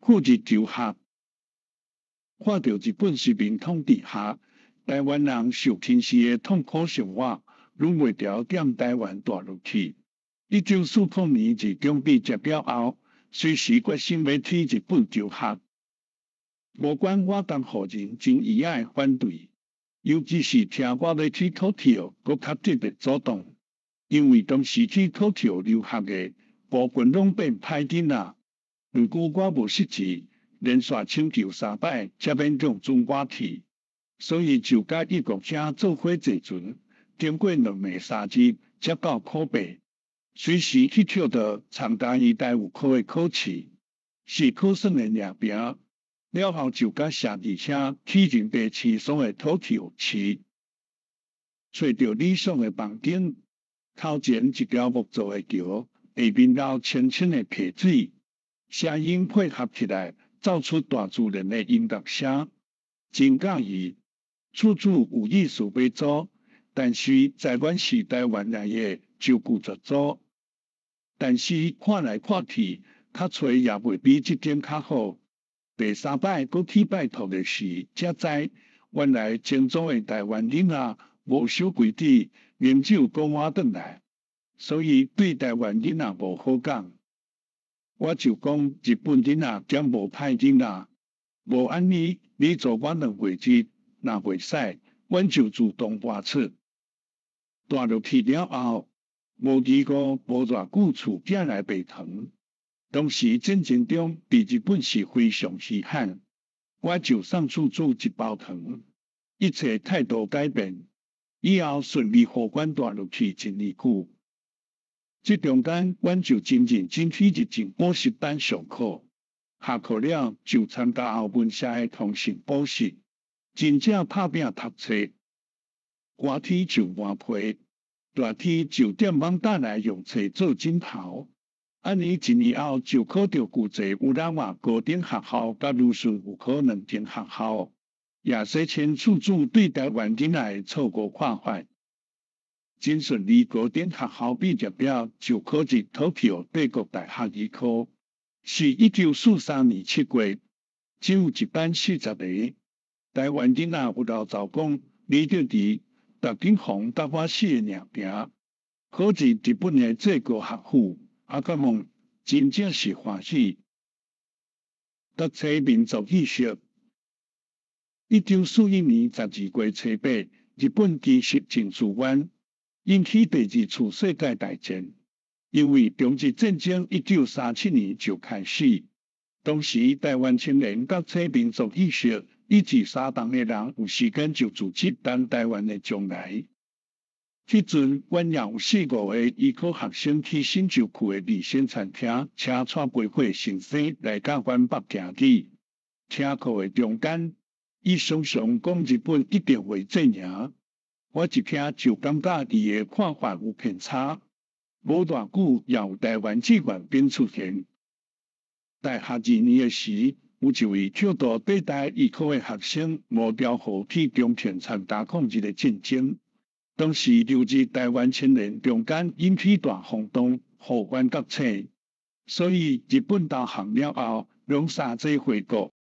赴日留学，看到日本殖民统治下，台湾人受轻视的痛苦生活，忍袂住踮台湾住落去。1940年自中比接了后，随时决心要去日本留学。无管我当何人真意外反对，尤其是听我要去土条，佫较特别主动，因为当时去土条留学的部分拢变歹囡仔。如果我无识字，连续请求3摆，才免让准我去。所以就甲义国者做伙坐船，经过2暝3日，才到考北。随时去跳到长大医大有考的考试，是考算的掠平。了后就甲写字车去人北市所的土条市，找到理想的房顶，头前一条木造的桥，下面绕清清的溪水，声音配合起来，奏出大自然的音乐声，真介意。处处有意思要做，但是在阮是台湾内的就顾着做，但是看来看去，较找也袂比这点较好。第3摆佫去拜托的时，才知原来正宗的台湾囡仔无守规矩，饮酒讲我转来，所以对台湾囡仔无好讲。我就讲日本囡仔点无歹囡仔，无安尼，你做我2月日，若袂使，阮就自动搬出。住落去了后，无25无偌久，厝寄来白糖。当时战争中，伫日本是非常稀罕，我就送厝主1包糖，一切态度改变，以后顺利互阮住落去1年久。这中间，阮就真认真去日政补习班上课，下课了就参加后文社的通信补习，真正拍拼读册。寒天就换被，热天就踮网搭来用册做枕头。安尼1年后就考到旧制有人话高等学校甲鲁迅妇科2间学校，也说清厝主对台湾囡仔的错误看法。真顺利，高等学校毕业了，就考入土条帝国大学医科。是1943年7月，只有一班40个台湾囡仔有老早讲，你着伫特警phòng甲我死的掠平，考入日本的制高学府，甲问真正是欢喜。读册民族意识。1941年12月初8，日本其实真自愿。引起第2次世界大战，因为中日战争1937年就开始。当时台湾青年读册民族意识，以至相当的人有时间就组织咱台湾的将来。迄阵，阮也有4、5个医科学生去新竹区的立新餐厅，请蔡培慧先生来甲阮北行去。听课的中间，伊常常讲日本一定会战赢。我一听就感觉伊的看法有偏差，无偌久也有台湾志愿兵出现。大学2年的时，有一位跳到北大医科的学生，无调互去中田参加抗日的战争。当时留日台湾青年中间引起大轰动，互阮读册。所以日本投降了后，拢相继回国。